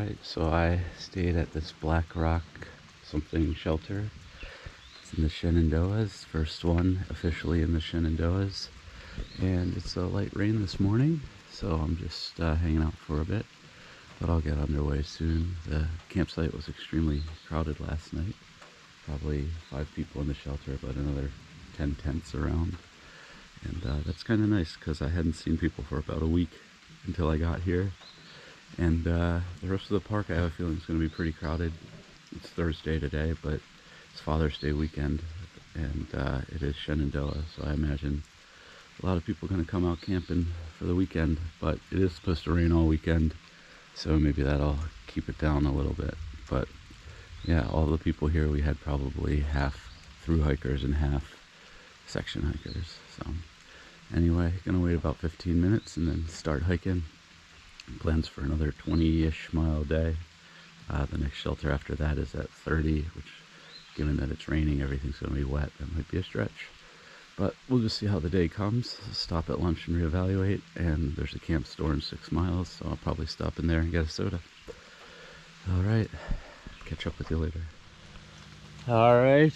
Alright, so I stayed at this Black Rock something shelter. It's in the Shenandoahs, first one officially in the Shenandoahs. And it's a light rain this morning, so I'm just hanging out for a bit. But I'll get underway soon. The campsite was extremely crowded last night. Probably 5 people in the shelter, but another 10 tents around. And that's kind of nice because I hadn't seen people for about a week until I got here. And the rest of the park I have a feeling is going to be pretty crowded. It's Thursday today, but it's Father's Day weekend, and it is Shenandoah, so I imagine a lot of people are going to come out camping for the weekend, but it is supposed to rain all weekend, so maybe that'll keep it down a little bit. But yeah, all the people here, we had probably half through hikers and half section hikers. So anyway, gonna wait about 15 minutes and then start hiking. Plans for another 20-ish mile day. The next shelter after that is at 30, which, given that it's raining, everything's going to be wet. That might be a stretch. But we'll just see how the day comes. Stop at lunch and reevaluate. And there's a camp store in 6 miles, so I'll probably stop in there and get a soda. All right. Catch up with you later. All right.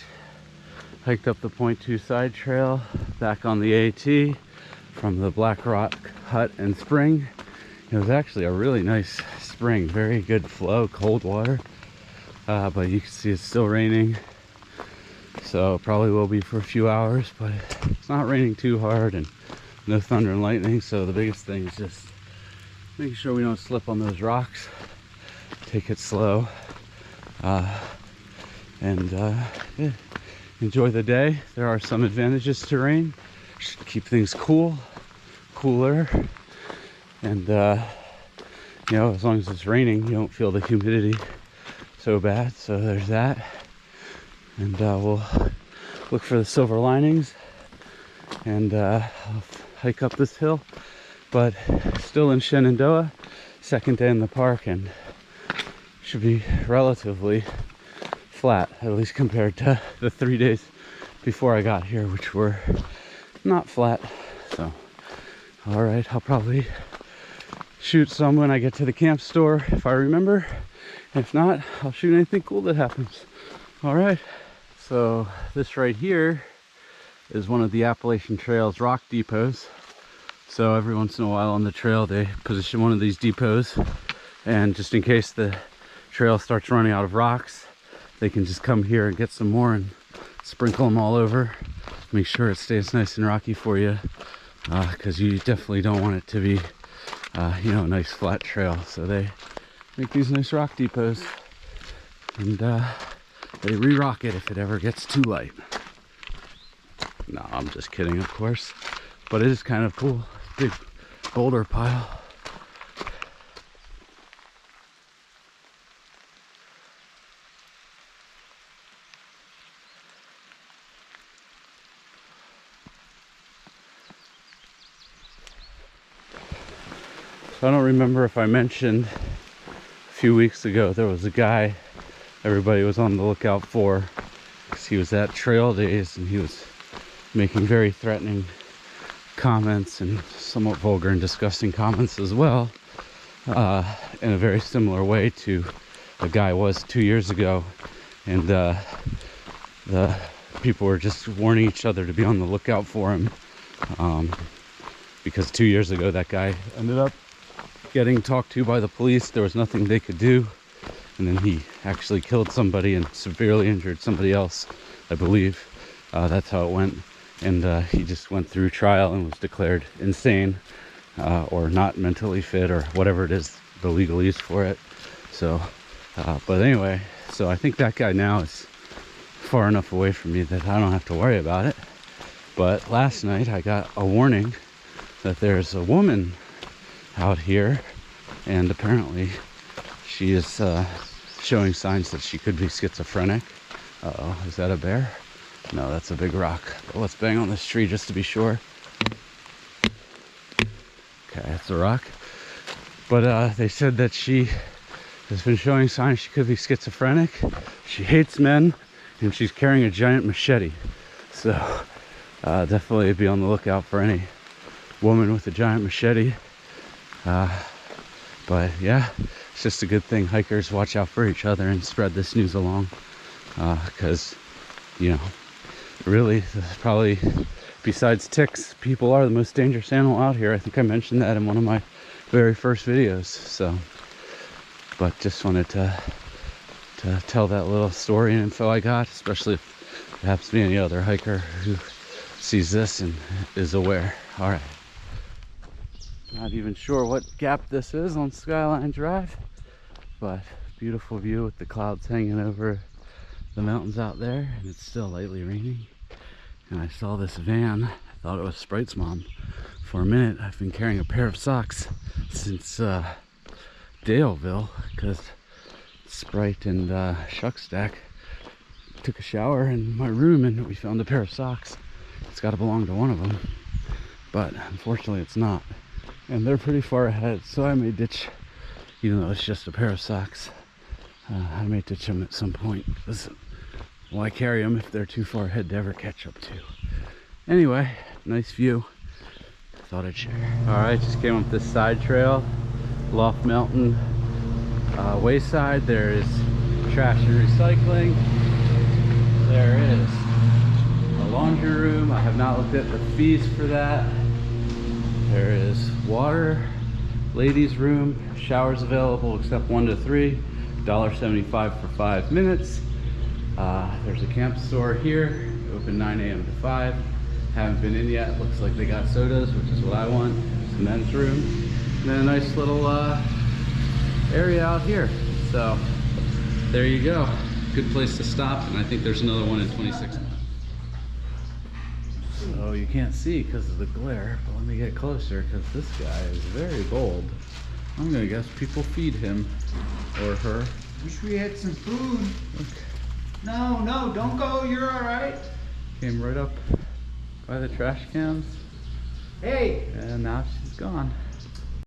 Hiked up the .2 side trail, back on the AT from the Black Rock Hut and Spring. It was actually a really nice spring, very good flow, cold water, but you can see it's still raining, so it probably will be for a few hours, but it's not raining too hard and no thunder and lightning, so the biggest thing is just making sure we don't slip on those rocks, take it slow, and yeah, enjoy the day. There are some advantages to rain. Should keep things cooler. And you know, as long as it's raining, you don't feel the humidity so bad, so there's that. And we'll look for the silver linings, and I'll hike up this hill. But still in Shenandoah, second day in the park, and should be relatively flat, at least compared to the 3 days before I got here, which were not flat. So all right, I'll probably shoot some when I get to the camp store if I remember. If not, I'll shoot anything cool that happens. All right, so this right here is one of the Appalachian Trail's rock depots. So every once in a while on the trail they position one of these depots, and just in case the trail starts running out of rocks, they can just come here and get some more and sprinkle them all over. Make sure it stays nice and rocky for you, because you definitely don't want it to be you know, a nice flat trail. So they make these nice rock depots, and they re-rock it if it ever gets too light. No, I'm just kidding, of course, but it is kind of cool. Big boulder pile. I don't remember if I mentioned a few weeks ago there was a guy everybody was on the lookout for, because he was at trail days and he was making very threatening comments and somewhat vulgar and disgusting comments as well, in a very similar way to a guy was 2 years ago. And the people were just warning each other to be on the lookout for him, because 2 years ago that guy ended up getting talked to by the police. There was nothing they could do, and then he actually killed somebody and severely injured somebody else, I believe. That's how it went. And he just went through trial and was declared insane, or not mentally fit, or whatever it is, the legalese for it. So but anyway, so I think that guy now is far enough away from me that I don't have to worry about it. But last night I got a warning that there's a woman out here, and apparently she is showing signs that she could be schizophrenic. Uh-oh, is that a bear? No, that's a big rock. But let's bang on this tree just to be sure. Okay, that's a rock. But they said that she has been showing signs she could be schizophrenic. She hates men, and she's carrying a giant machete. So definitely be on the lookout for any woman with a giant machete. But yeah, it's just a good thing hikers watch out for each other and spread this news along, because you know, really, probably besides ticks, people are the most dangerous animal out here. I think I mentioned that in one of my very first videos. So, but just wanted to tell that little story and info I got, especially if it happens to be any other hiker who sees this and is aware. All right. Not even sure what gap this is on Skyline Drive, but beautiful view with the clouds hanging over the mountains out there, and it's still lightly raining. And I saw this van. I thought it was Sprite's mom for a minute. I've been carrying a pair of socks since Daleville, because Sprite and Shuckstack took a shower in my room and we found a pair of socks. It's got to belong to one of them, but unfortunately it's not. And they're pretty far ahead, so I may ditch, even though it's just a pair of socks. I may ditch them at some point, because why carry them if they're too far ahead to ever catch up to? Anyway, nice view. Thought I'd share. Alright, just came up this side trail, Loft Mountain, Wayside. There is trash and recycling. There is a laundry room. I have not looked at the fees for that. There is water, ladies' room, showers available except 1 to 3, $1.75 for 5 minutes. There's a camp store here, open 9 a.m. to 5. Haven't been in yet. Looks like they got sodas, which is what I want. It's a men's room. And then a nice little area out here. So there you go. Good place to stop, and I think there's another one in 26. So you can't see because of the glare, but let me get closer because this guy is very bold. I'm gonna guess people feed him or her. Wish we had some food. Look. No, don't go. You're all right. Came right up by the trash cans. Hey. And now she's gone.